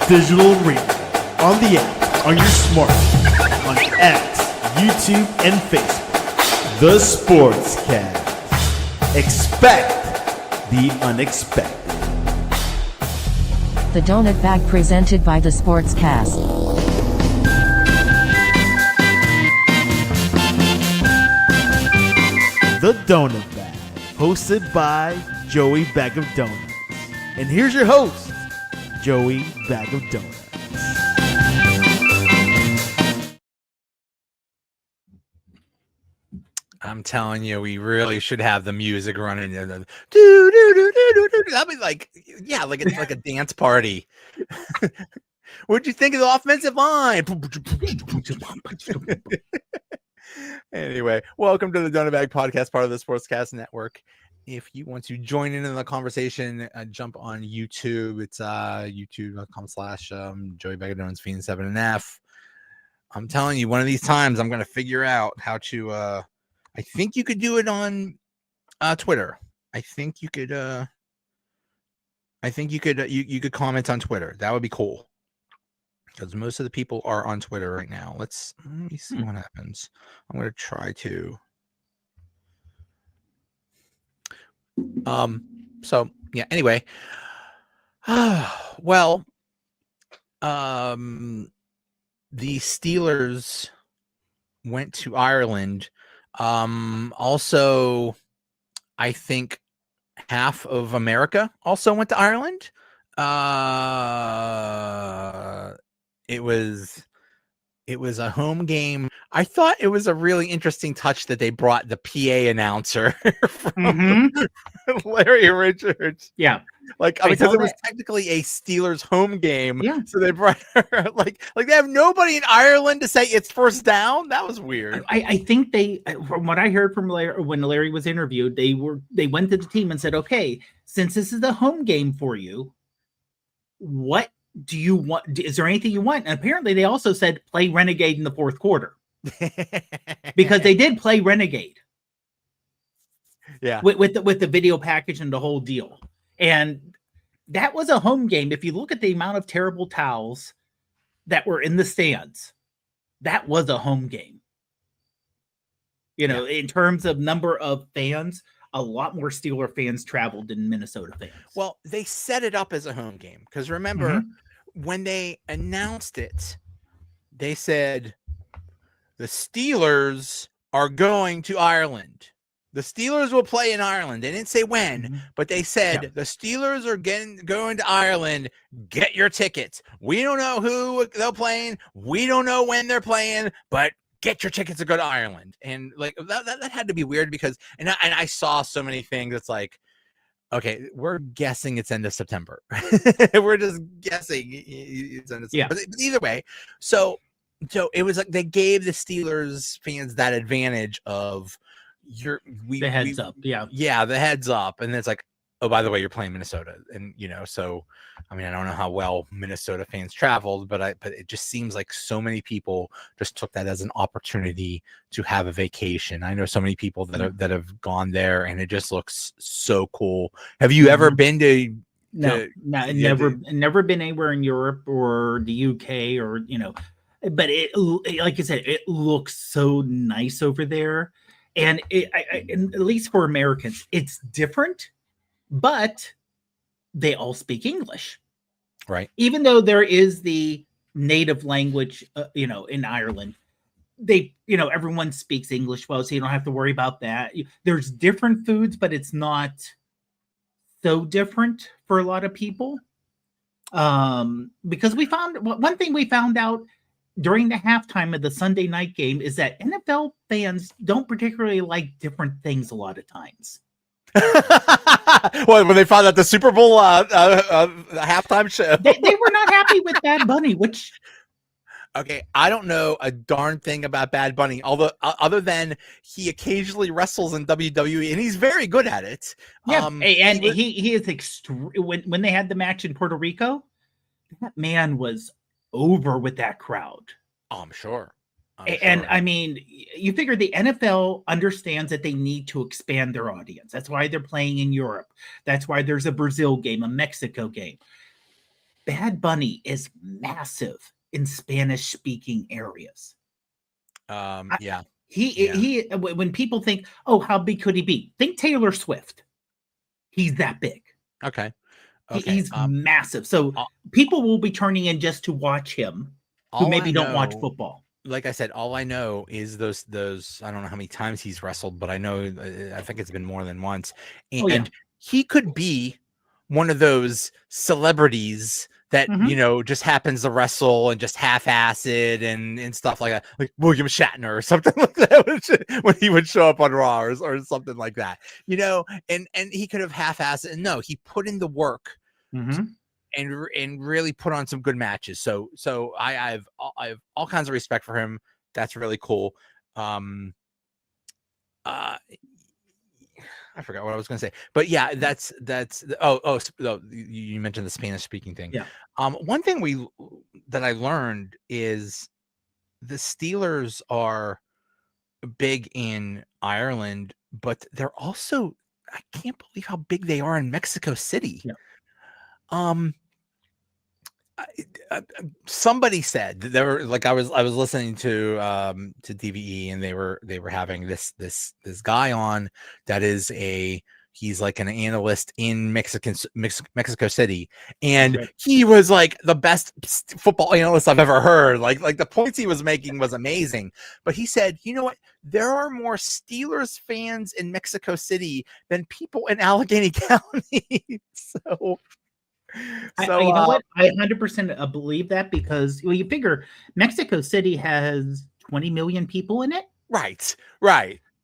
digital arena, on the app, on your smartphone, on X, YouTube, and Facebook. The Sportscast. Expect the unexpected. The Donut Bag presented by The Sportscast. The Donut Bag, hosted by Joey Bag of Donuts. And here's your host, Joey Bag of Donuts. I'm telling you, we really should have the music running. That'd be like, yeah, like it's like a dance party. What'd you think of the offensive line? Anyway, welcome to the Donut Bag Podcast, part of the Sportscast Network. If you want to join in the conversation, jump on YouTube. It's youtube.com/Joey Bag of Donuts Fiend 7NF. I'm telling you, one of these times I'm going to figure out how to. I think you could do it on Twitter. I think you could. You could comment on Twitter. That would be cool. Because most of the people are on Twitter right now. Let me see what happens. I'm going to try to. So yeah, anyway. Well, the Steelers went to Ireland. Also, I think half of America also went to Ireland. It was a home game. I thought it was a really interesting touch that they brought the PA announcer from Larry Richards. Yeah. Because it was technically a Steelers home game. Yeah. So they brought her like they have nobody in Ireland to say it's first down. That was weird. I think they, from what I heard from Larry, when Larry was interviewed, they went to the team and said, okay, since this is a home game for you, what do you want? Is there anything you want? And apparently they also said play Renegade in the fourth quarter because they did play Renegade. Yeah. With the video package and the whole deal. And that was a home game. If you look at the amount of terrible towels that were in the stands, that was a home game. In terms of number of fans, a lot more Steeler fans traveled than Minnesota fans. Well, they set it up as a home game because remember when they announced it, they said the Steelers are going to Ireland. The Steelers will play in Ireland. They didn't say when, but they said the Steelers are going to Ireland. Get your tickets. We don't know who they're playing. We don't know when they're playing, but get your tickets to go to Ireland. And like that had to be weird because and I saw so many things. It's like, okay, we're guessing it's end of September. We're just guessing it's end of September. But either way, so it was like they gave the Steelers fans that advantage of the heads up. Yeah, the heads up. And it's like, oh, by the way, you're playing Minnesota. And so I mean, I don't know how well Minnesota fans traveled, but it just seems like so many people just took that as an opportunity to have a vacation. I know so many people that have gone there, and it just looks so cool. Have you ever been to? No, never been anywhere in Europe or the UK or but it, like I said, it looks so nice over there, and and at least for Americans, it's different, but they all speak English, right? Even though there is the native language, in Ireland, they, everyone speaks English well, so you don't have to worry about that. There's different foods, but it's not so different for a lot of people. Because one thing we found out during the halftime of the Sunday night game is that NFL fans don't particularly like different things a lot of times. Well, when they found out the Super Bowl halftime show, they were not happy with Bad Bunny, which. Okay, I don't know a darn thing about Bad Bunny, although other than he occasionally wrestles in WWE, and he's very good at it. Yeah, and he is extreme. When they had the match in Puerto Rico, that man was over with that crowd. Oh, I'm sure. And I mean, you figure the NFL understands that they need to expand their audience. That's why they're playing in Europe. That's why there's a Brazil game, a Mexico game. Bad Bunny is massive in Spanish-speaking areas. Yeah. When people think, oh, how big could he be? Think Taylor Swift. He's that big. Okay. He's massive. So all- people will be turning in just to watch him who all maybe I don't watch know- football. Like I said, all I know is those. I don't know how many times he's wrestled, but I know I think it's been more than once. And Oh, yeah. he could be one of those celebrities that Mhm. just happens to wrestle and just half-assed and stuff like that, like William Shatner or something like that, when he would show up on Raw or something like that. And he could have half-assed it. And no, he put in the work Mhm. and really put on some good matches. So I have all kinds of respect for him. That's really cool. I forgot what I was going to say, but yeah, that's you mentioned the Spanish speaking thing. Yeah. One thing that I learned is the Steelers are big in Ireland, but they're also, I can't believe how big they are in Mexico City. Yeah. Somebody said that they were like, I was listening to DVE, and they were having this guy on that is he's like an analyst in Mexico City, and Right. he was like the best football analyst I've ever heard. Like the points he was making was amazing. But he said, you know what? There are more Steelers fans in Mexico City than people in Allegheny County. So You know what? I 100% believe that, because you figure Mexico City has 20 million people in it. Right.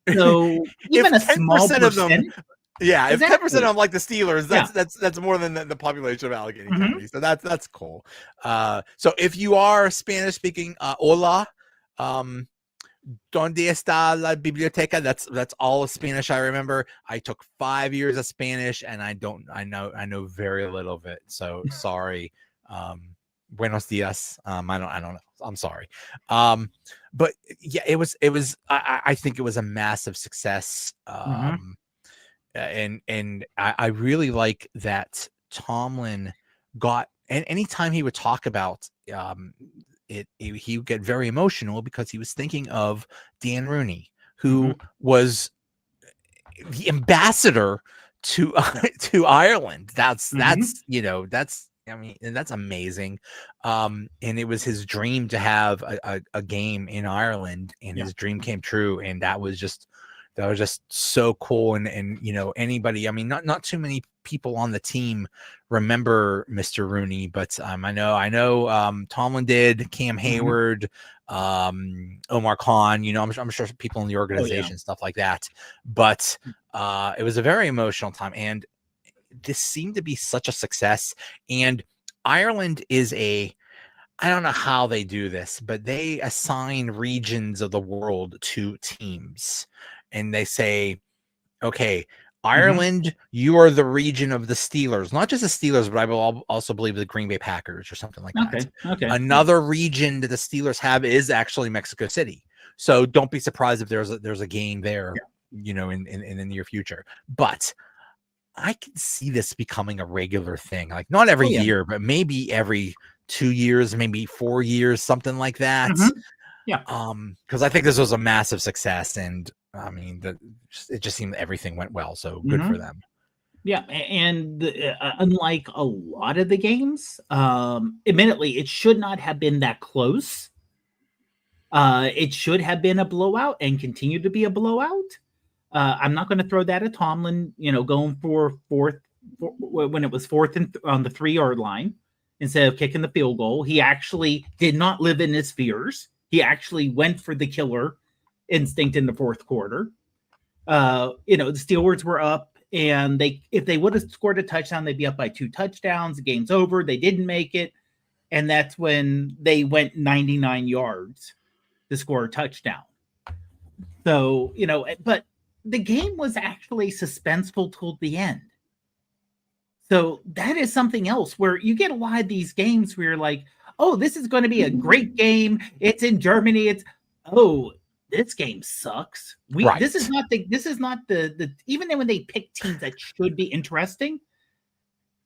So even a small 10% of them, percentage. yeah, if 10% Exactly. of them like the Steelers, that's more than the population of Allegheny County. So that's cool. So if you are Spanish speaking, hola, ¿Dónde está la biblioteca? That's all of Spanish I remember. I took 5 years of Spanish, and I know very little of it. So sorry. Buenos dias. I don't know. I'm sorry. But yeah, it was. I think it was a massive success. And I really like that Tomlin got, and anytime he would talk about he would get very emotional, because he was thinking of Dan Rooney, who was the ambassador to Ireland. That's and that's amazing. And it was his dream to have a game in Ireland, and his dream came true, and that was just so cool. And anybody, not too many people on the team remember Mr. Rooney, but I know Tomlin did, Cam Hayward, Omar Khan, I'm sure people in the organization, stuff like that. But it was a very emotional time, and this seemed to be such a success. And Ireland is I don't know how they do this, but they assign regions of the world to teams. And they say, okay, Ireland, you are the region of the Steelers, not just the Steelers, but I will also believe the Green Bay Packers or something like that. Okay. Another region that the Steelers have is actually Mexico City. So don't be surprised if there's a game there, in the near future. But I can see this becoming a regular thing, like not every year, but maybe every 2 years, maybe 4 years, something like that. Yeah. Because I think this was a massive success, and it just seemed everything went well. So good for them. Yeah, and unlike a lot of the games, admittedly, it should not have been that close. It should have been a blowout and continue to be a blowout. I'm not going to throw that at Tomlin, going for fourth when it was fourth and on the 3-yard line instead of kicking the field goal. He actually did not live in his fears. He actually went for the killer instinct in the fourth quarter. The Steelers were up, and if they would have scored a touchdown, they'd be up by 2 touchdowns. The game's over. They didn't make it, and that's when they went 99 yards to score a touchdown. So, but the game was actually suspenseful till the end. So that is something else where you get a lot of these games where you're like, oh, this is going to be a great game. It's in Germany. This game sucks. This is not the even when they pick teams that should be interesting,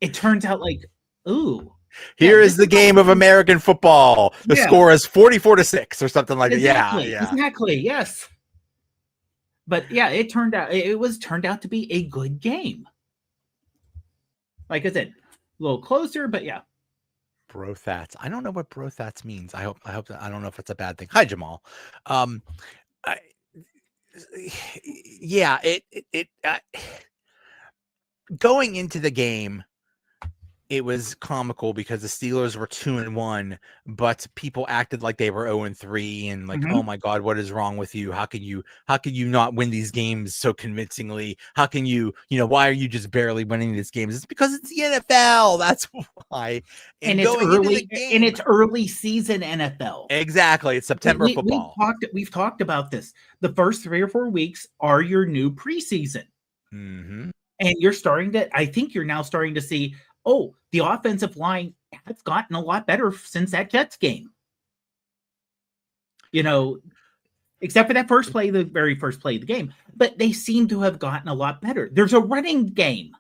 it turns out like, ooh, Here this is the is game of American football. The Yeah. score is 44-6 or something like that. Exactly. Yeah. Exactly. Yes. But yeah, it turned out to be a good game. Like I said, a little closer, but yeah. Brothats. I don't know what brothats means. I hope that, I don't know if it's a bad thing. Hi, Jamal. I, yeah, going into the game, it was comical because the Steelers were 2-1, but people acted like they were 0-3 and like, oh my God, what is wrong with you? How can you not win these games so convincingly? How can you, why are you just barely winning these games? It's because it's the NFL. That's why. And it's early season NFL. Exactly. It's September football. We've talked about this. The first 3 or 4 weeks are your new preseason. Mm-hmm. And I think you're now starting to see, oh, the offensive line has gotten a lot better since that Jets game. Except for that first play, the very first play of the game. But they seem to have gotten a lot better. There's a running game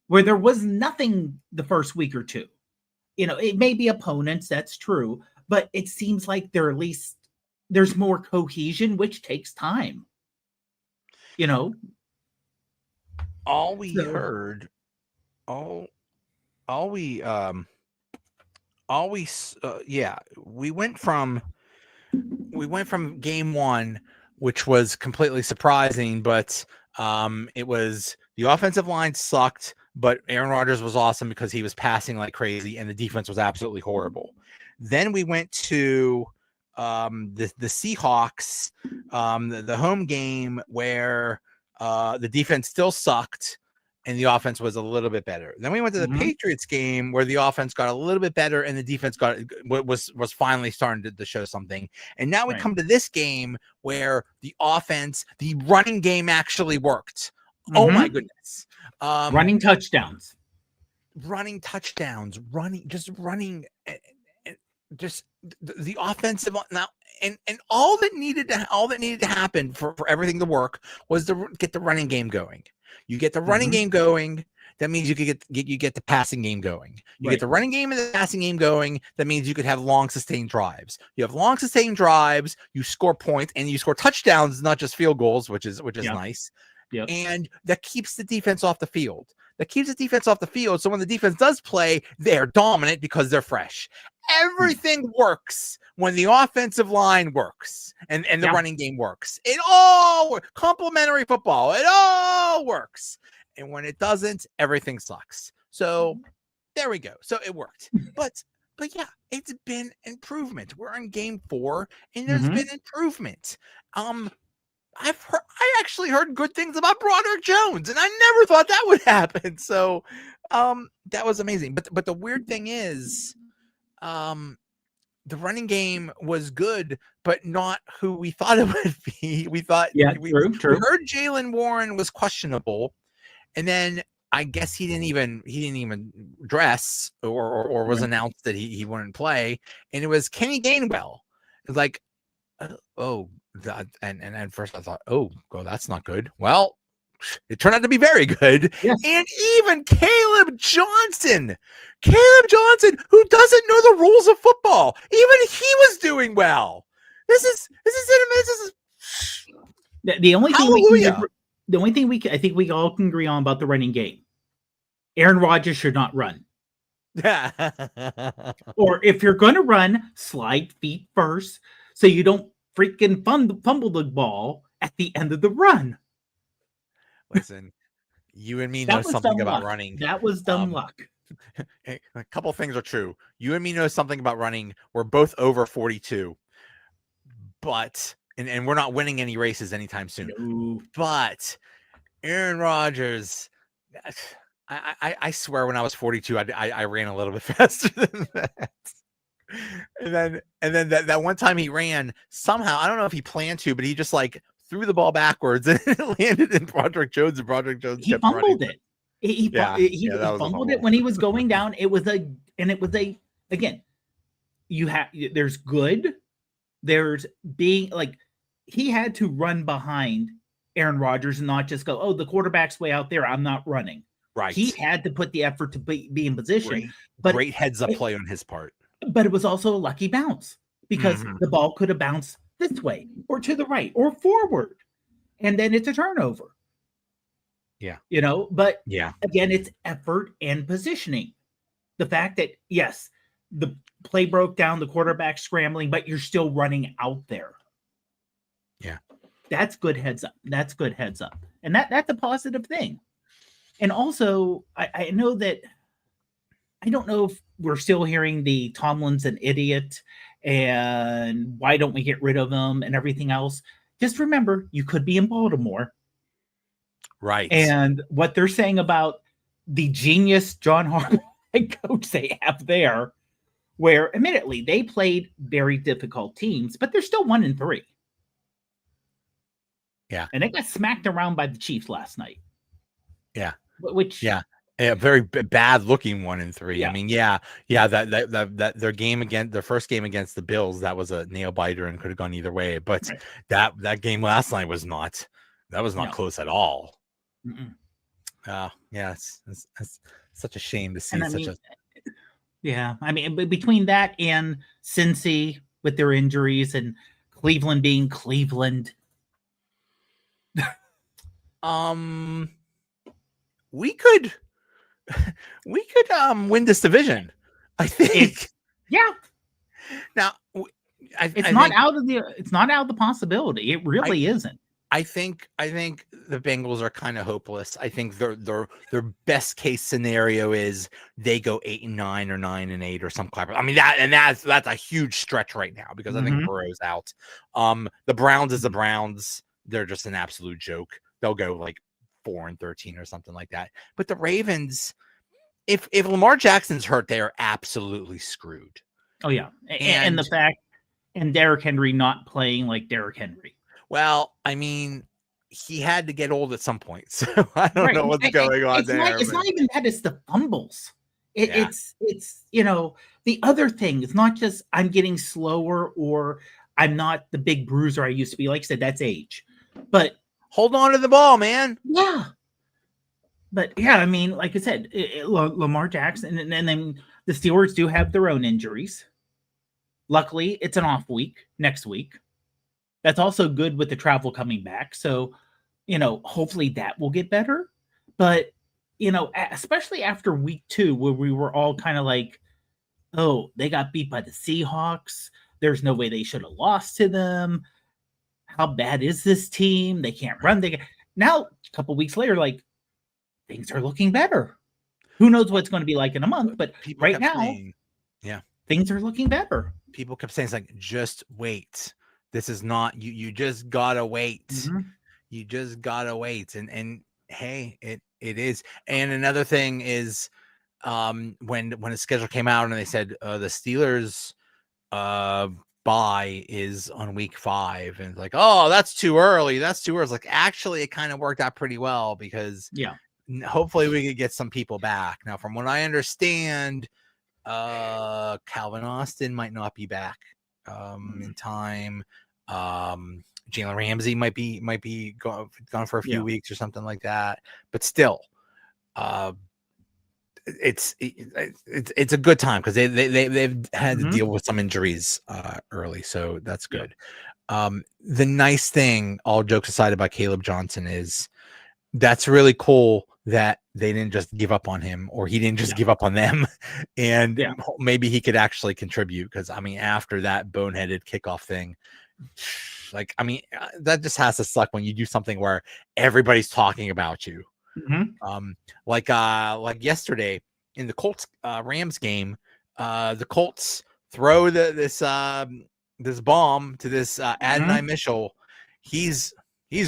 where there was nothing the first week or two. It may be opponents, that's true. But it seems like there's more cohesion, which takes time. All we heard, we went from game one, which was completely surprising, but it was the offensive line sucked, but Aaron Rodgers was awesome because he was passing like crazy and the defense was absolutely horrible. Then we went to the Seahawks, the home game where the defense still sucked and the offense was a little bit better. Then we went to the Patriots game where the offense got a little bit better and the defense was finally starting to show something. And now we come to this game where the running game actually worked. Oh my goodness. Running touchdowns, just the offensive now. And all that needed to happen for everything to work was to get the running game going. You get the running game going, that means you could get the passing game going. You get the running game and the passing game going, that means you could have long sustained drives. You have long sustained drives, you score points and you score touchdowns, not just field goals, which is nice. Yep. And that keeps the defense off the field. So when the defense does play, they're dominant because they're fresh. Everything works when the offensive line works and the running game works. It all complementary football. It all works. And when it doesn't, everything sucks. So there we go. So it worked. But yeah, it's been improvement. We're in game 4 and there's been improvement. I actually heard good things about Broderick Jones, and I never thought that would happen. So that was amazing. But the weird thing is, the running game was good, but not who we thought it would be. We thought, we heard Jaylen Warren was questionable, and then I guess he didn't even dress or was announced that he wouldn't play, and it was Kenny Gainwell. It's like, oh. And at first I thought, oh, that's not good. Well, it turned out to be very good. Yes. And even Caleb Johnson, who doesn't know the rules of football, even he was doing well. This is the only thing I think we all can agree on about the running game. Aaron Rodgers should not run. Or if you're going to run, slide feet first so you don't freaking fumble the ball at the end of the run. Listen, you and me know something about running. That was dumb luck. A couple things are true. You and me know something about running. We're both over 42, but and we're not winning any races anytime soon. No. But Aaron Rodgers, I swear, when I was 42, I ran a little bit faster than that. And then that one time he ran, somehow, I don't know if he planned to, but he just like threw the ball backwards and it landed in Broderick Jones, and Broderick Jones kept fumbled running. It. He fumbled it when he was going down. Again, there's good. There's being like, he had to run behind Aaron Rodgers and not just go, oh, the quarterback's way out there, I'm not running. Right. He had to put the effort to be in position. Great, But great heads up play on his part. but it was also a lucky bounce because Mhm. the ball could have bounced this way or to the right or forward, and then it's a turnover. Yeah. But Yeah. again, it's effort and positioning. The fact that, yes, the play broke down, the quarterback scrambling, but you're still running out there. Yeah. That's good heads up. That's good heads up. And that's a positive thing. And also, I know that I don't know if we're still hearing the Tomlin's an idiot and why don't we get rid of him and everything else. Just remember, you could be in Baltimore. Right. And what they're saying about the genius John Harbaugh head coach they have there, where admittedly they played very difficult teams, but they're still 1-3. Yeah. And they got smacked around by the Chiefs last night. Yeah. Which a very bad looking 1-3. Yeah. I mean, that their game against their first game against the Bills, that was a nail biter and could have gone either way. But Right. that game last night was not No. close at all. Mm-mm. It's such a shame to see And I such mean, a yeah, I mean, between that and Cincy with their injuries and Cleveland being Cleveland, we could win this division. I think. yeah, Now, it's not out of the possibility. It really isn't. I think the Bengals are kind of hopeless. I think their best case scenario is they go 8-9 or 9-8 or some crap. I mean that's a huge stretch right now because I think Burrow's out. The Browns is the Browns. They're just an absolute joke. They'll go like 4-13 or something like that. But the Ravens, if Lamar Jackson's hurt, they are absolutely screwed. Oh yeah, and the fact and Derrick Henry not playing like Derrick Henry. Well, I mean, he had to get old at some point, so I don't know what's going on there. It's not even that; it's the fumbles. It's the other thing. It's not just I'm getting slower or I'm not the big bruiser I used to be. Like I said, that's age. But hold on to the ball, man. Yeah. But yeah, I mean, like I said, Lamar Jackson, and then the Steelers do have their own injuries. Luckily, it's an off week next week. That's also good with the travel coming back. So, hopefully that will get better. But, especially after week 2, where we were all kind of like, oh, they got beat by the Seahawks. There's no way they should have lost to them. How bad is this team? They can't run. Now, a couple weeks later, like, things are looking better. Who knows what's going to be like in a month? But right now, things are looking better. People kept saying, it's like, just wait. This is not you just gotta wait. Mm-hmm. You just gotta wait. And hey, it is. And another thing is when the schedule came out and they said the Steelers bye is on week 5, and it's like, oh, that's too early. It's like, actually it kind of worked out pretty well because hopefully we could get some people back. Now, from what I understand, Calvin Austin might not be back in time. Jalen Ramsey might be gone for a few weeks or something like that, but still it's a good time because they've had to deal with some injuries early, so that's good. The nice thing, all jokes aside, about Caleb Johnson is that's really cool that they didn't just give up on him, or he didn't just give up on them, and maybe he could actually contribute. Because I mean, after that boneheaded kickoff thing, like, I mean, that just has to suck when you do something where everybody's talking about you. Like yesterday in the Colts Rams game, the Colts throw this bomb to this Adonai Mitchell. He's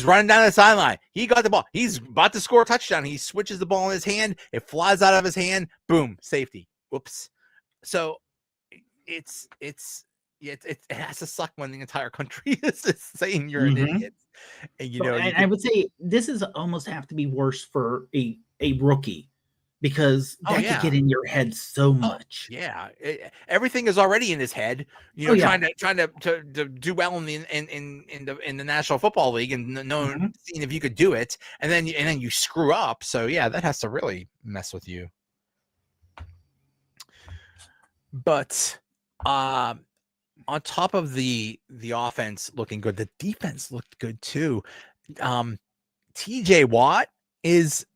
running down the sideline. He got the ball. He's about to score a touchdown. He switches the ball in his hand. It flies out of his hand. Boom, safety. Whoops. So it has to suck when the entire country is saying you're an idiot. And I would say this is almost have to be worse for a rookie because Oh, that yeah. could get in your head so much. Yeah, everything is already in his head. Oh, yeah. Trying to do well in the National Football League and Mhm. seeing if you could do it, and then you screw up. So yeah, that has to really mess with you. But on top of the offense looking good, the defense looked good too. TJ Watt is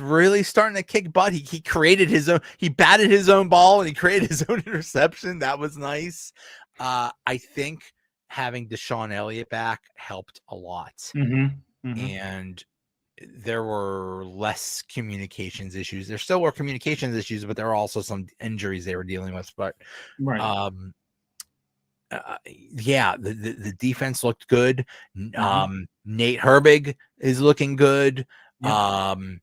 really starting to kick butt. He created his own, he batted his own ball and he created his own interception. That was nice. I think having Deshaun Elliott back helped a lot. Mhm. Mhm. And there were less communications issues. There still were communications issues, but there were also some injuries they were dealing with. But Right. yeah, the defense looked good. Mhm. Nate Herbig is looking good. Yep.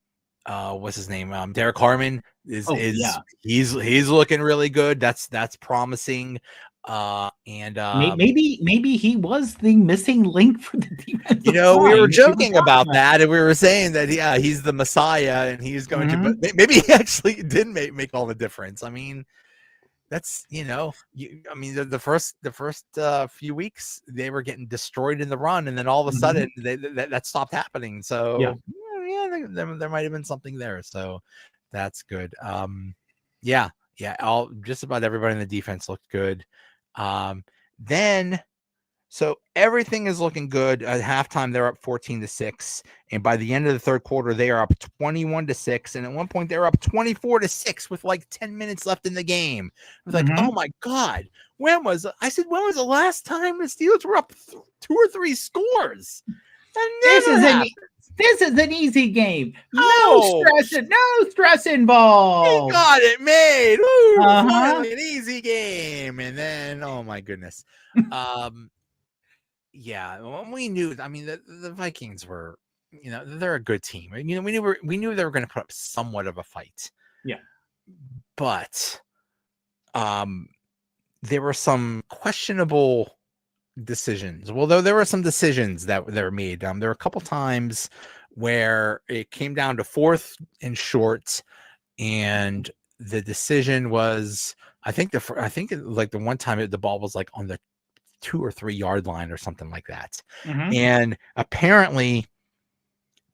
What's his name? Derek Harmon is Oh, yeah. he's looking really good. That's promising. And Maybe he was the missing link for the defensive we line, were if you were joking talking about that, and we were saying that he's the Messiah, and he's going to. Mhm. But maybe he actually did make all the difference. I mean, that's I mean, the first few weeks they were getting destroyed in the run, and then all of a Mhm. sudden that stopped happening. Yeah. So there might have been something there. So that's good. Yeah, all just about everybody in the defense looked good. Then so everything is looking good. At halftime, they're up 14-6, and by the end of the third quarter, they are up 21-6. And at one point, they were up 24-6 with like 10 minutes left in the game. I was like, Mhm. "Oh my god, when was the last time the Steelers were up 2 or 3 scores?" That This never is happened. this is an easy game. Oh, No stress he involved. got it made. Woo, Uh-huh. finally an easy game. And then, oh my goodness. Yeah, well, we knew. I mean, the Vikings were, they're a good team. We knew they were going to put up somewhat of a fight. Yeah. But there were some questionable decisions. Well, though there were some decisions that were made. There were a couple times where it came down to 4th and short, and the decision was, I think like the one time the ball was like on the 2 or 3 yard line or something like that. Mhm. And apparently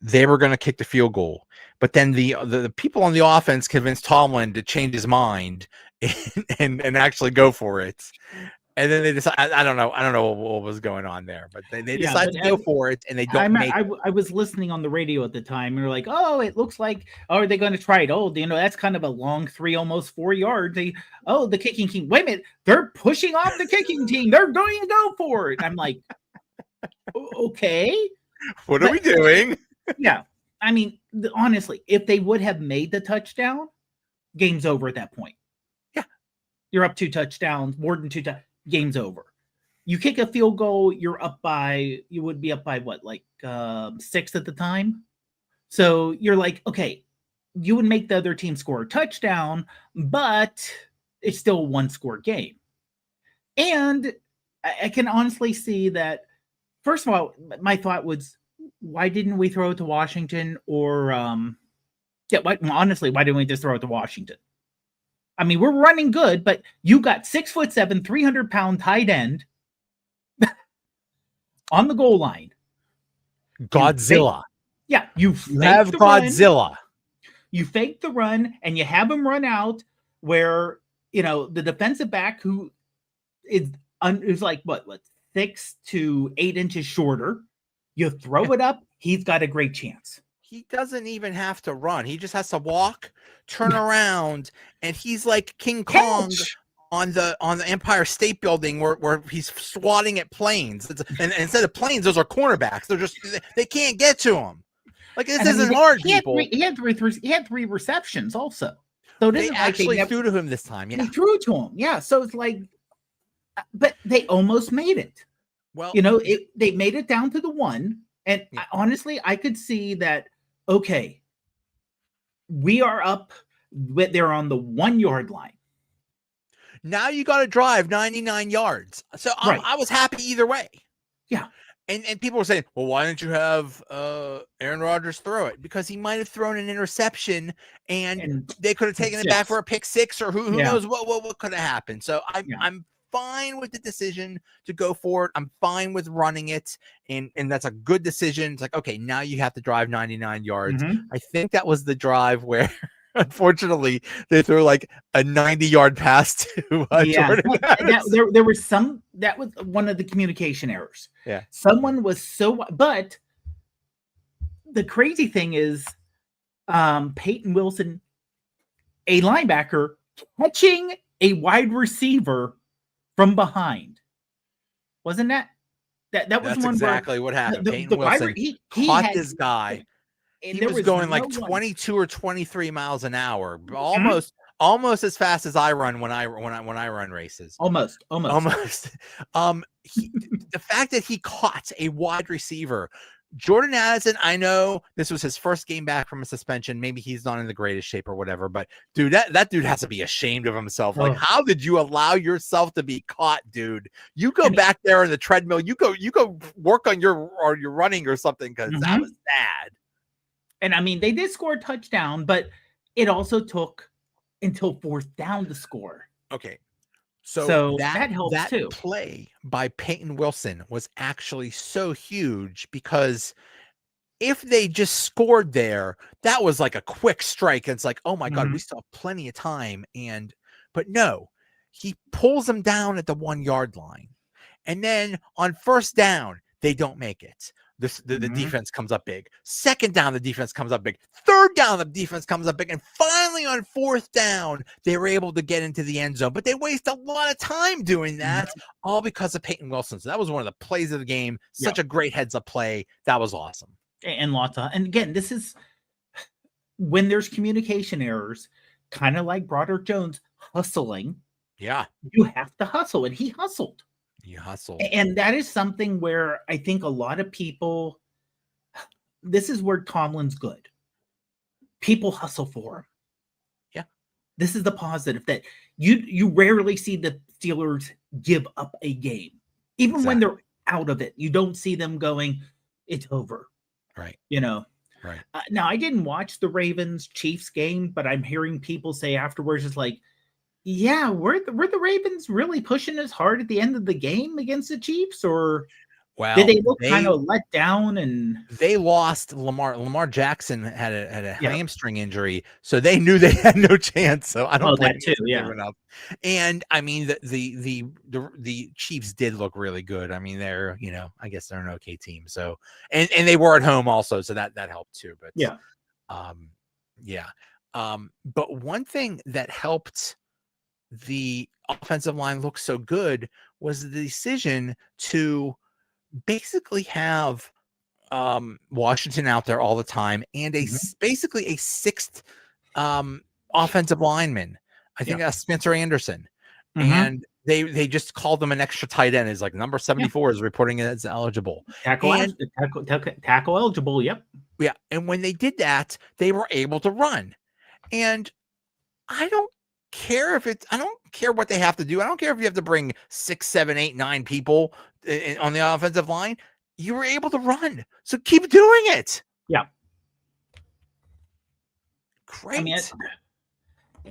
they were going to kick the field goal, but then the people on the offense convinced Tomlin to change his mind and actually go for it. And then they decided, I don't know what was going on there, but they decided to go for it, and they don't make it. I was listening on the radio at the time, and they're like, "Oh, it looks like, are they going to try it? Oh, that's kind of a long 3, almost 4 yards. The kicking team. Wait a minute, they're pushing off the kicking team. They're going to go for it." I'm like, okay, What are we doing? Yeah, I mean, honestly, if they would have made the touchdown, game's over at that point. Yeah, you're up 2 touchdowns, more than 2 touchdowns. Game's over. You kick a field goal, you would be up by what, like 6 at the time? So you're like, okay, you would make the other team score a touchdown, but it's still a 1-score game. And I can honestly see that, first of all, my thought was, why didn't we throw it to Washington? Or, honestly, why didn't we just throw it to Washington? I mean, we're running good, but you got 6'7", 300-pound tight end on the goal line. Godzilla. You have Godzilla. You fake the run, and you have him run out where, the defensive back, who is like, what, 6 to 8 inches shorter, you throw it up, he's got a great chance. He doesn't even have to run. He just has to walk, turn around, and he's like King Kong on the Empire State Building where he's swatting at planes. And instead of planes, those are cornerbacks. They can't get to him. Like, this isn't hard, people. He had 3 receptions also. So they actually threw to him this time. Yeah, they threw to him. Yeah, so it's like, but they almost made it. Well, they made it down to the 1, and honestly, I could see that. Okay, we are up, but they're on the 1 yard line. Now you got to drive 99 yards. So I was happy either way. Yeah. And people were saying, well, why didn't you have Aaron Rodgers throw it? Because he might have thrown an interception and they could have taken it back for a pick six, or who knows what could have happened. So I'm fine with the decision to go for it. I'm fine with running it, and that's a good decision. It's like, okay, now you have to drive 99 yards. I think that was the drive where unfortunately they threw like a 90-yard pass to Jordan. There was some, that was one of the communication errors. Yeah, someone was so, but the crazy thing is Peyton Wilson, a linebacker, catching a wide receiver from behind. Wasn't that was that's one exactly what happened. Peyton Wilson he caught this guy. And he was going like 22 or 23 miles an hour, almost as fast as I run when I run races. Almost. The fact that he caught a wide receiver, Jordan Addison, I know this was his first game back from a suspension. Maybe he's not in the greatest shape or whatever, but dude, that dude has to be ashamed of himself. Like, how did you allow yourself to be caught, dude? You go back there in the treadmill. You go work on your running or something, because that was bad. And I mean, they did score a touchdown, but it also took until fourth down to score. Okay. So that helps too. Play by Peyton Wilson was actually so huge, because if they just scored there, that was like a quick strike. It's like, oh my God, we still have plenty of time. But no, he pulls them down at the 1 yard line. And then on first down, they don't make it. The defense comes up big. Second down, the defense comes up big. Third down, the defense comes up big. And finally, on fourth down, they were able to get into the end zone. But they waste a lot of time doing that, all because of Peyton Wilson. So that was one of the plays of the game. Such a great heads-up play. That was awesome. And and again, this is when there's communication errors, kind of like Broderick Jones hustling. Yeah. You have to hustle, and he hustled. You hustle. And that is something where I think a lot of people, this is where Tomlin's good. People hustle for him. Yeah. This is the positive, that you rarely see the Steelers give up a game. Even when they're out of it, you don't see them going, it's over. Right. Right. Now, I didn't watch the Ravens-Chiefs game, but I'm hearing people say afterwards, it's like, yeah, were the Ravens really pushing as hard at the end of the game against the Chiefs, or did they look kind of let down? And they lost Lamar Jackson had a hamstring injury, so they knew they had no chance. So I don't that too. Yeah, and I mean the Chiefs did look really good. I mean, they're I guess they're an okay team. So and they were at home also, so that helped too. But but one thing that helped the offensive line look so good was the decision to basically have Washington out there all the time, and basically a sixth offensive lineman. I think that's Spencer Anderson. And they just called him an extra tight end. It's like number 74 is reporting as eligible. Tackle eligible, yep. Yeah. And when they did that, they were able to run. And I don't care what they have to do. I don't care if you have to bring 6, 7, 8, 9 people on the offensive line. You were able to run, so keep doing it. Yeah, great. I mean,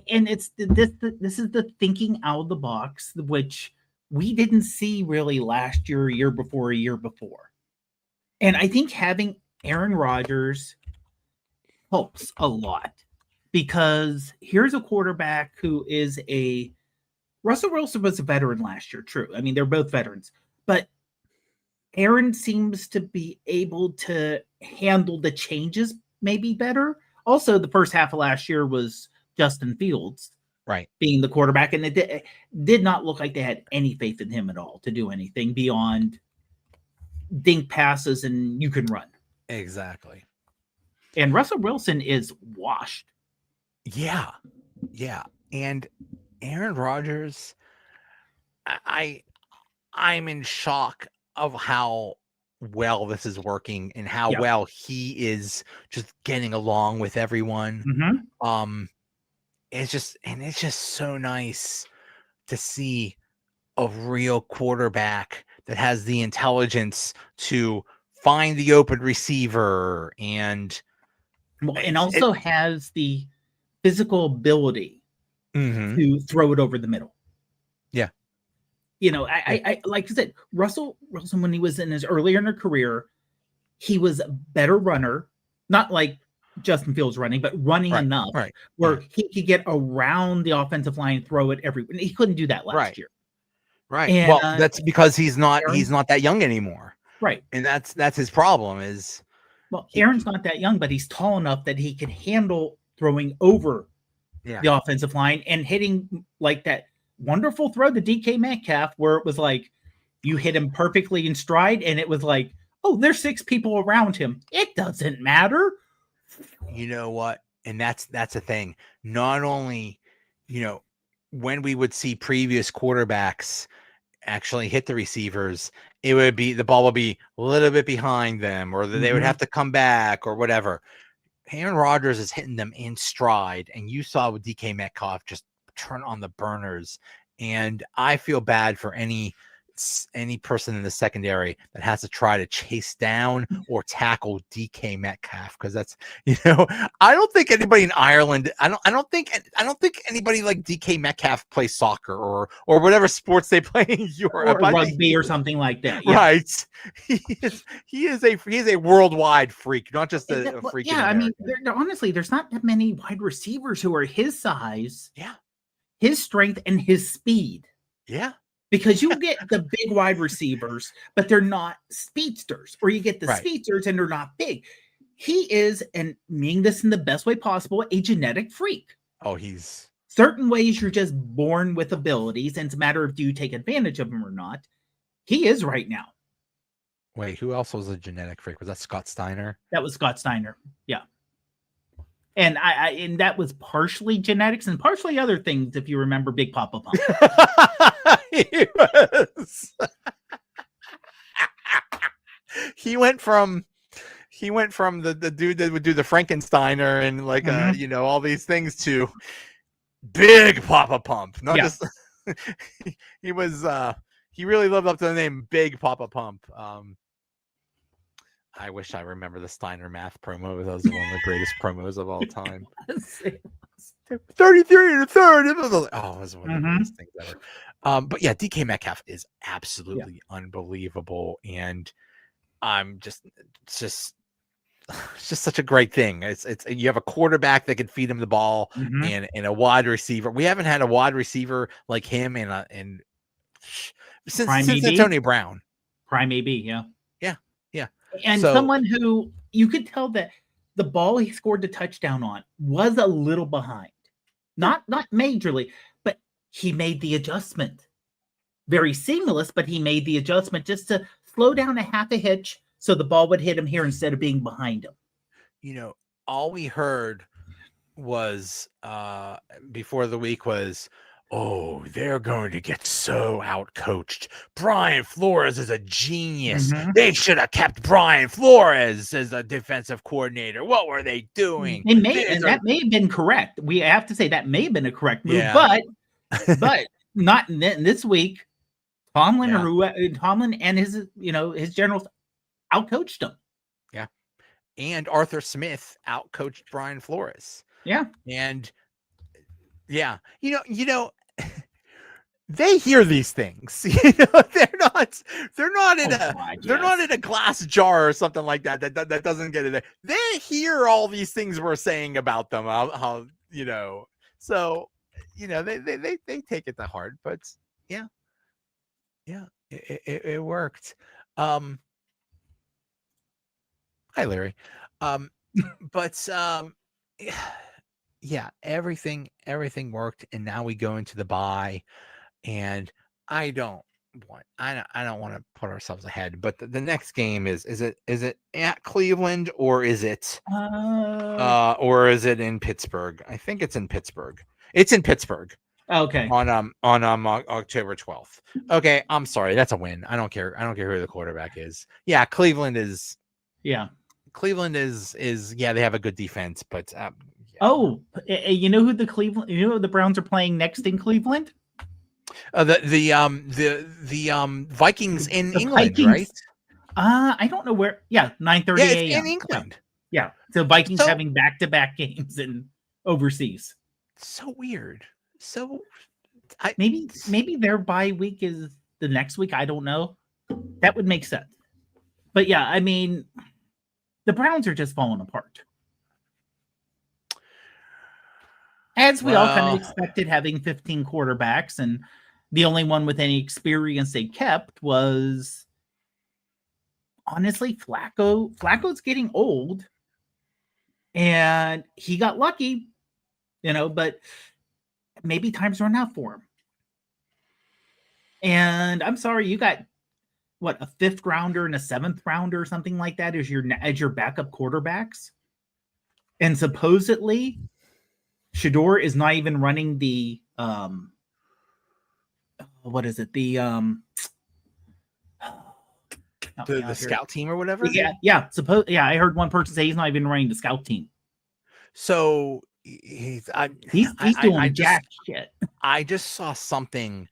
and it's this is the thinking out of the box, which we didn't see really last year, a year before. And I think having Aaron Rodgers helps a lot, because here's a quarterback who is Russell Wilson was a veteran last year. True. I mean, they're both veterans, but Aaron seems to be able to handle the changes maybe better. Also, the first half of last year was Justin Fields being the quarterback, and it did not look like they had any faith in him at all to do anything beyond dink passes and you can run. Exactly. And Russell Wilson is washed. Yeah. And Aaron Rodgers, I'm in shock of how well this is working and how well he is just getting along with everyone. It's just so nice to see a real quarterback that has the intelligence to find the open receiver and also has the physical ability to throw it over the middle. Yeah. You know, I like I said, Russell Wilson, when he was in his earlier in his career, he was a better runner, not like Justin Fields running, but running enough where he could get around the offensive line and throw it everywhere. He couldn't do that last year. Right. And, well, that's because he's not that young anymore. Right. And that's his problem is. Well, Aaron's not that young, but he's tall enough that he can handle throwing over the offensive line and hitting like that wonderful throw to DK Metcalf where it was like you hit him perfectly in stride and it was like, oh, there's 6 people around him. It doesn't matter. You know what? And that's a thing. Not only, when we would see previous quarterbacks actually hit the receivers, it would be the ball would be a little bit behind them, or they would have to come back or whatever. Aaron Rodgers is hitting them in stride, and you saw with DK Metcalf just turn on the burners. And I feel bad for any person in the secondary that has to try to chase down or tackle DK Metcalf, because that's I don't think anybody in Ireland, I don't think anybody like DK Metcalf plays soccer or whatever sports they play in Europe, or rugby or something like that. Yeah. Right? He is a worldwide freak, not just a freak. Yeah, I mean, honestly, there's not that many wide receivers who are his size. Yeah, his strength and his speed. Yeah. Because you get the big wide receivers, but they're not speedsters, or you get the speedsters and they're not big. He is, and meaning this in the best way possible, a genetic freak. Oh, he's certain ways you're just born with abilities, and it's a matter of do you take advantage of them or not. He is right now. Wait, who else was a genetic freak? Was that Scott Steiner? That was Scott Steiner. Yeah. And and that was partially genetics and partially other things, if you remember Big Papa Pump. He was. he went from the dude that would do the Frankensteiner and like all these things to Big Papa Pump. Not just he was he really lived up to the name Big Papa Pump. I wish I remember the Steiner math promo. That was one of the greatest promos of all time. 33 and a third. Oh, it was one of the greatest things ever. But yeah, DK Metcalf is absolutely unbelievable, and it's just such a great thing. It's you have a quarterback that can feed him the ball, and a wide receiver. We haven't had a wide receiver like him since Antonio Brown. Prime AB, yeah. And so, someone who you could tell that the ball he scored the touchdown on was a little behind. Not majorly, but he made the adjustment. Very seamless, but he made the adjustment just to slow down a half a hitch so the ball would hit him here instead of being behind him. All we heard was before the week was, oh, they're going to get so outcoached. Brian Flores is a genius. They should have kept Brian Flores as a defensive coordinator. What were they doing? That may have been correct. We have to say that may have been a correct move, but not in this week. Tomlin and his generals outcoached him. Yeah, and Arthur Smith outcoached Brian Flores. Yeah, and they hear these things. They're not in a glass jar or something like that. That doesn't get it. They hear all these things we're saying about them. So they take it to heart. But it worked. Hi, Larry. Everything worked, and now we go into the bye, and I don't want to put ourselves ahead, but the next game is it at Cleveland or is it in Pittsburgh? I think it's in Pittsburgh. It's in Pittsburgh. Okay. On October 12th. Okay, I'm sorry. That's a win. I don't care who the quarterback is. Yeah, Cleveland is. Yeah. Cleveland is they have a good defense, but you know who the Browns are playing next in Cleveland? The Vikings in The England, Vikings- right? I don't know where. Yeah, 9:30 Yeah, it's a.m. in England. Yeah. So Vikings So- having back-to-back games in overseas. So weird. So Maybe their bye week is the next week. I don't know. That would make sense. But yeah, I mean, the Browns are just falling apart. As we all kind Well- of expected, having 15 quarterbacks, and the only one with any experience they kept was honestly Flacco. Flacco's getting old, and he got lucky, but maybe time's run out for him. And I'm sorry, you got what, a 5th rounder and a 7th rounder or something like that as your backup quarterbacks, and supposedly Shador is not even running the what is it, the the scout team or whatever. yeah. I heard one person say he's not even running the scout team. So he's doing jack shit. I just saw something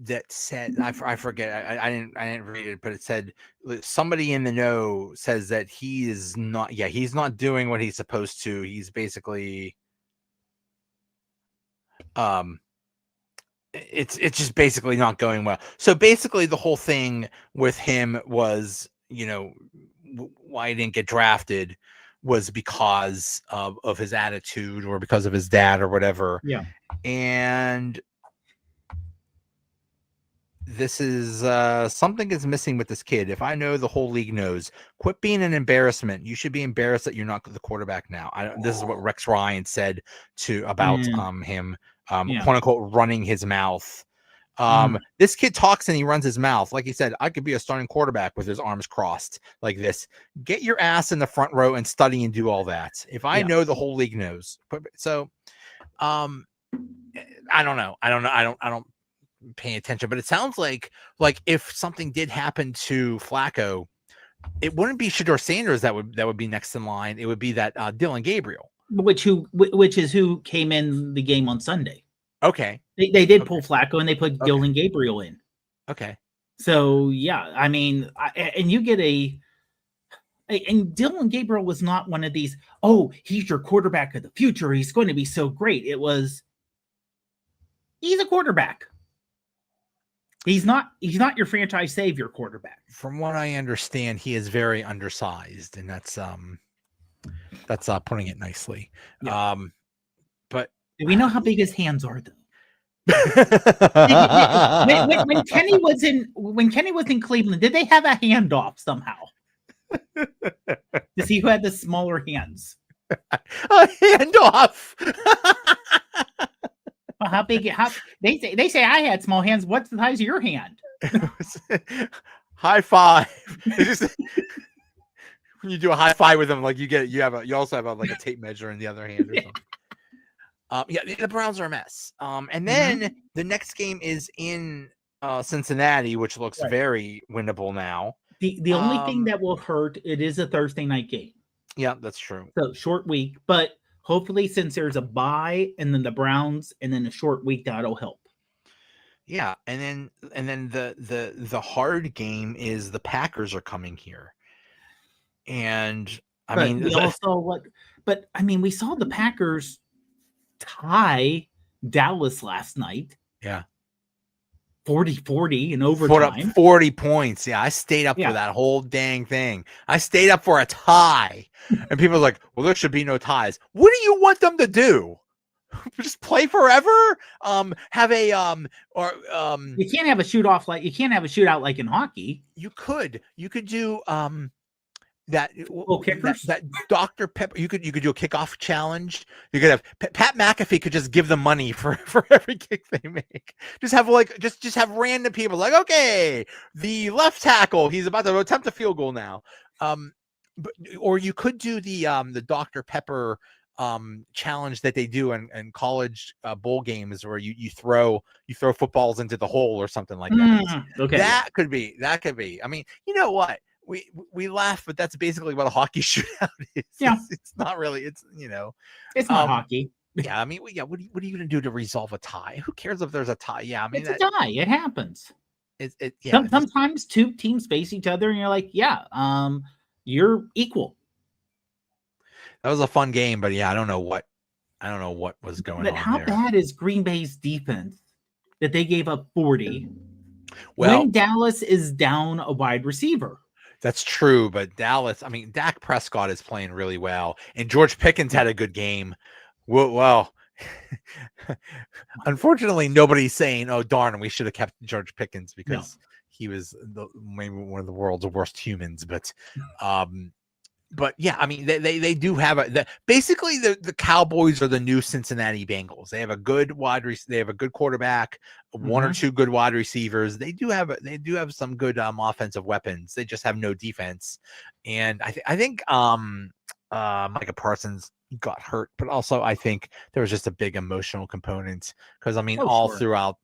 that said, I forget, I didn't read it, but it said somebody in the know says that he's not doing what he's supposed to. He's basically it's just basically not going well. So basically the whole thing with him was, why he didn't get drafted was because of his attitude or because of his dad or whatever. Yeah. And this is something is missing with this kid. If I know, the whole league knows. Quit being an embarrassment. You should be embarrassed that you're not the quarterback now. This is what Rex Ryan said about him, quote unquote, running his mouth. This kid talks and he runs his mouth. Like he said, I could be a starting quarterback with his arms crossed like this. Get your ass in the front row and study and do all that. If I know, the whole league knows. So, I don't know. I don't pay attention, but it sounds like if something did happen to Flacco, it wouldn't be Shador Sanders that would be next in line. It would be that Dylan Gabriel, which is who came in the game on Sunday. Okay, they did pull Flacco and they put Dylan Gabriel in. Okay, so yeah, I mean, and you get and Dylan Gabriel was not one of these, oh, he's your quarterback of the future, he's going to be so great. It was, he's a quarterback. He's not your franchise savior quarterback. From what I understand, he is very undersized, and that's putting it nicely. Yeah. But do we know how big his hands are, though? when Kenny was in Cleveland, did they have a handoff somehow to see who had the smaller hands? A handoff. Well, how big? They say I had small hands. What's the size of your hand? High five. When you do a high five with them, like you also have a tape measure in the other hand or something. The Browns are a mess. And then the next game is in Cincinnati, which looks very winnable now. The only thing that will hurt, it is a Thursday night game. Yeah, that's true. So short week, but hopefully, since there's a bye and then the Browns and then a short week, that'll help. Yeah, and then the hard game is the Packers are coming here, and we saw the Packers tie Dallas last night. Yeah. 40-40 in overtime. 40 points. Yeah, I stayed up for that whole dang thing. I stayed up for a tie. And people are like, well, there should be no ties. What do you want them to do? Just play forever? Have a you can't have a shootout like in hockey. You could do that Dr. Pepper. You could do a kickoff challenge. You could have Pat McAfee could just give them money for every kick they make. Just have just have random people like, okay, the left tackle, he's about to attempt a field goal now. Or you could do the Dr. Pepper challenge that they do in college bowl games, where you throw footballs into the hole or something like that. Okay, that could be. I mean, you know what? We laugh, but that's basically what a hockey shootout is. Yeah. It's not really. It's it's not hockey. Yeah, I mean, yeah. What are you going to do to resolve a tie? Who cares if there's a tie? Yeah, I mean, It's a tie. It happens. Yeah. Sometimes two teams face each other, and you're like, yeah, you're equal. That was a fun game, but yeah, I don't know what was going But on how there. bad is Green Bay's defense that they gave up 40 Well, when Dallas is down a wide receiver? that's true, but Dallas, I mean, Dak Prescott is playing really well, and George Pickens had a good game. Well, unfortunately, nobody's saying, "Oh darn, we should have kept George Pickens," because he was maybe one of the world's worst humans. But yeah, I mean, they do have basically the Cowboys are the new Cincinnati Bengals. They have a good they have a good quarterback, one or two good wide receivers. They do have some good offensive weapons. They just have no defense. And I think Micah Parsons got hurt, but also I think there was just a big emotional component because I mean all throughout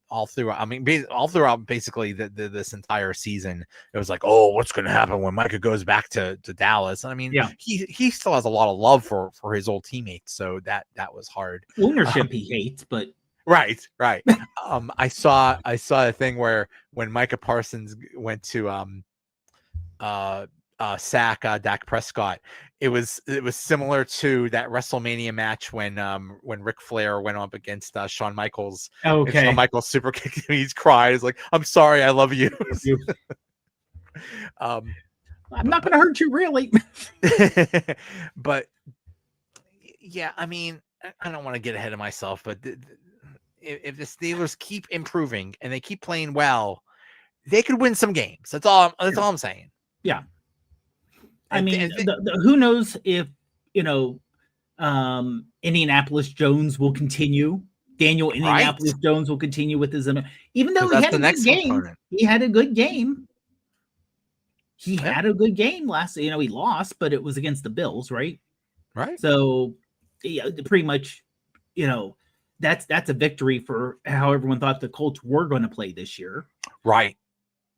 basically this entire season it was like, oh, what's going to happen when Micah goes back to Dallas? I mean, he still has a lot of love for his old teammates, so that was hard. Ownership he hates, but right. I saw a thing where when Micah Parsons went to sack Dak Prescott, it was similar to that WrestleMania match when Ric Flair went up against Shawn Michaels. Okay, and Shawn Michaels super kicked him. He's crying. He's like, "I'm sorry, I love you." I'm not going to hurt you, really. But yeah, I mean, I don't want to get ahead of myself, but if the Steelers keep improving and they keep playing well, they could win some games. That's all I'm saying. Yeah. I mean, who knows if, Indianapolis Jones will continue. Daniel Indianapolis Jones will continue with his, even though he had a good game. He had a good game. He had a good game last, he lost, but it was against the Bills, right? Right. So, yeah, pretty much, that's a victory for how everyone thought the Colts were going to play this year. Right.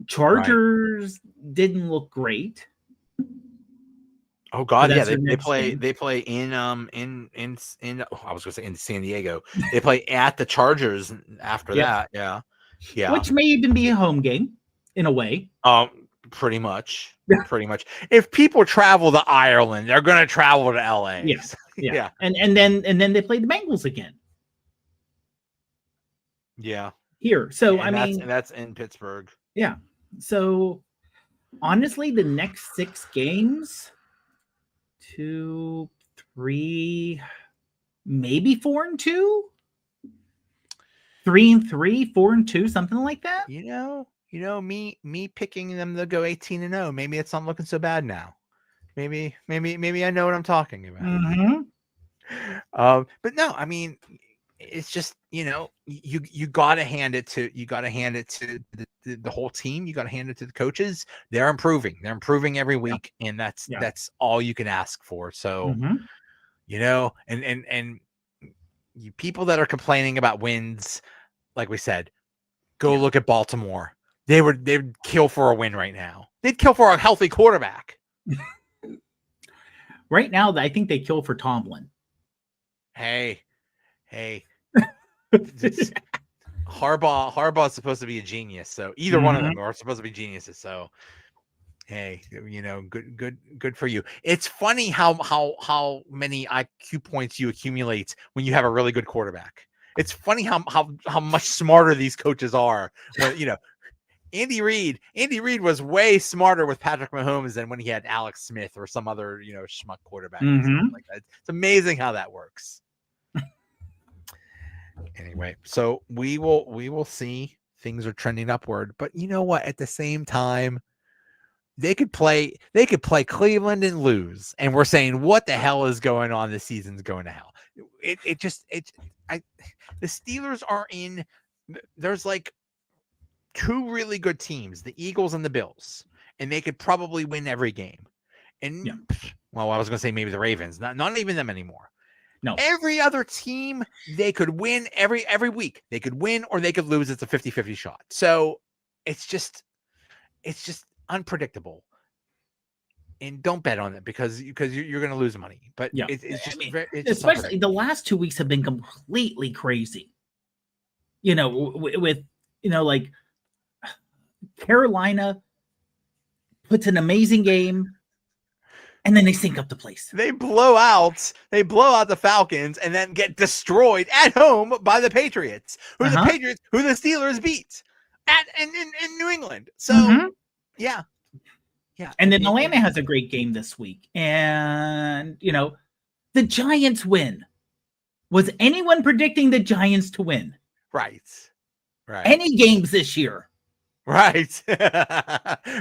Chargers didn't look great. Oh God, yeah, they play in I was going to say in San Diego. They play at the Chargers after that. Yeah. Which may even be a home game in a way. Pretty much. If people travel to Ireland, they're going to travel to LA. Yes. Yeah. And then they play the Bengals again. Yeah. Here. So that's in Pittsburgh. Yeah. So honestly, the next 6 games, 2, 3, maybe 4-2, 3-3, 4-2, something like that. Me picking them to go 18-0. Maybe it's not looking so bad now. Maybe I know what I'm talking about. Mm-hmm. But no, I mean, it's just you got to hand it to the whole team. You got to hand it to the coaches. They're improving every week, and that's all you can ask for. So and you people that are complaining about wins, like we said, go look at Baltimore. They'd kill for a win right now. They'd kill for a healthy quarterback. Right now, I think they kill for Tomlin. Hey. Harbaugh's supposed to be a genius, so either one of them are supposed to be geniuses. So, hey, good for you. It's funny how many IQ points you accumulate when you have a really good quarterback. It's funny how much smarter these coaches are. When, Andy Reid was way smarter with Patrick Mahomes than when he had Alex Smith or some other schmuck quarterback. Like that. It's amazing how that works. Anyway, so we will see. Things are trending upward, but you know what? At the same time, they could play Cleveland and lose, and we're saying, what the hell is going on? This season's going to hell. The Steelers are in. There's like 2 really good teams, the Eagles and the Bills, and they could probably win every game. And well, I was going to say maybe the Ravens, not even them anymore. No. Every other team, they could win every week. They could win or they could lose. It's a 50-50 shot. So it's just unpredictable. and don't bet on it because you're going to lose money. But Yeah. it's just I mean, it's just especially the last 2 weeks have been completely crazy. You know, with like Carolina puts an amazing game, and then they sync up the place. They blow out the Falcons and then get destroyed at home by the Patriots, who the Steelers beat in New England. So yeah. And then Atlanta has a great game this week. And the Giants win. Was anyone predicting the Giants to win? Right. Any games this year? Right.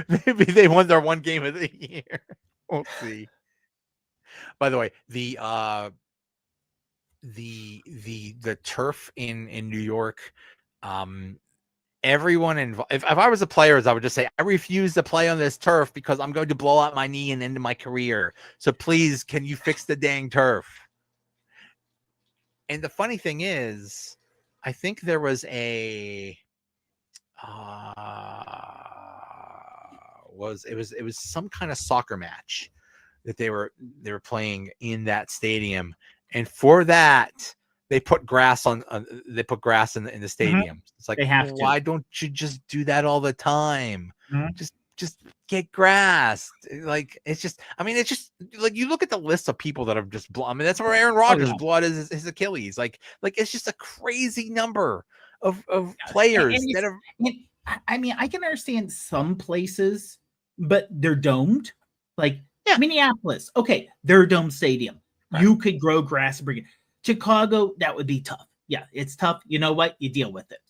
Maybe they won their one game of the year. We'll see. By the way, the turf in New York, everyone involved. If I was the players, I would just say I refuse to play on this turf because I'm going to blow out my knee and end my career. So please, can you fix the dang turf? And the funny thing is, I think there was it was some kind of soccer match that they were playing in that stadium, and for that they put grass in the stadium. It's like, why don't you just do that all the time? Just get grass. Like, it's just like, you look at the list of people that have just that's where Aaron Rodgers blood is his Achilles. Like it's just a crazy number of players that have. I mean, I can understand some places, but they're domed. Like Minneapolis, okay, they're a domed stadium. Right. You could grow grass and bring it. Chicago, that would be tough. Yeah, it's tough. You know what? You deal with it.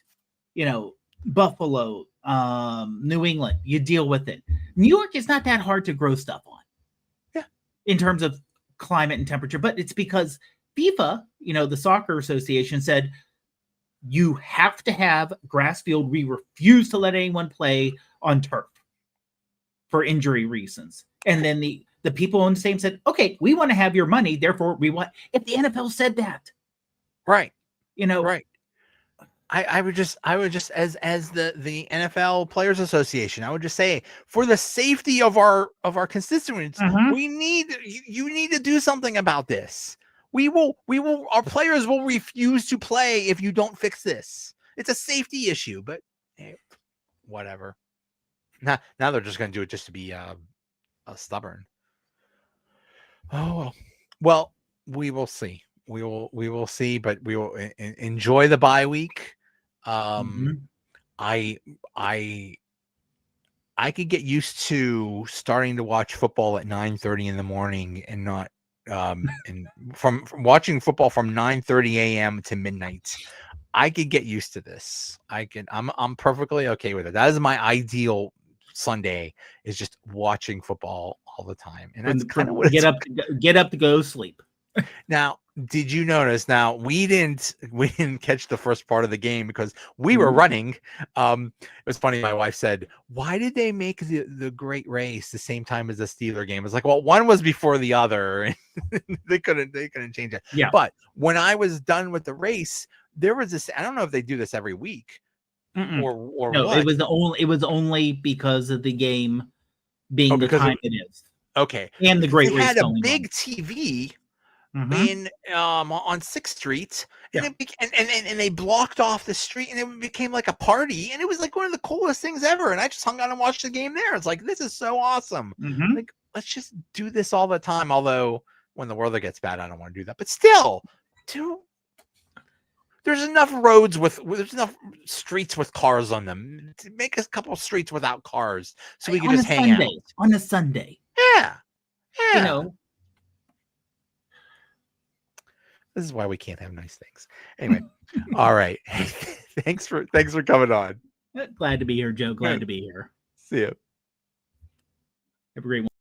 Buffalo, New England, you deal with it. New York is not that hard to grow stuff on. Yeah. In terms of climate and temperature, but it's because FIFA, the soccer association, said you have to have grass field. We refuse to let anyone play on turf for injury reasons. And then the people on the stadium said, okay, we want to have your money. Therefore, we want, if the NFL said that. Right. Right. I would just as the NFL Players Association, I would just say, for the safety of our constituents, you need to do something about this. Our players will refuse to play if you don't fix this. It's a safety issue, but hey, whatever. Now they're just going to do it just to be stubborn. Oh, well, we will see. We will see, but we will enjoy the bye week. I could get used to starting to watch football at 9:30 in the morning and not and from watching football from 9:30 a.m. to midnight. I could get used to this. I'm perfectly okay with it. That is my ideal Sunday, is just watching football all the time. And that's kind of what get up to go sleep. Now, did you notice? Now, we didn't catch the first part of the game because we were running. It was funny. My wife said, "Why did they make the Great Race the same time as the Steeler game?" It's like, well, one was before the other. they couldn't change it. Yeah. But when I was done with the race, there was this. I don't know if they do this every week or no. what. It was only because of the game being the time it is. Okay. And the Great Race. They had a big TV. In on 6th Street, and and they blocked off the street, and it became like a party, and it was like one of the coolest things ever. And I just hung out and watched the game there. It's like, this is so awesome. Like, let's just do this all the time. Although when the weather gets bad, I don't want to do that. But still, there's enough there's enough streets with cars on them to make a couple of streets without cars, so we can just hang out on a Sunday. Yeah. This is why we can't have nice things. Anyway, all right. Thanks for coming on. Glad to be here, Joe. Glad to be here. See you. Have a great one.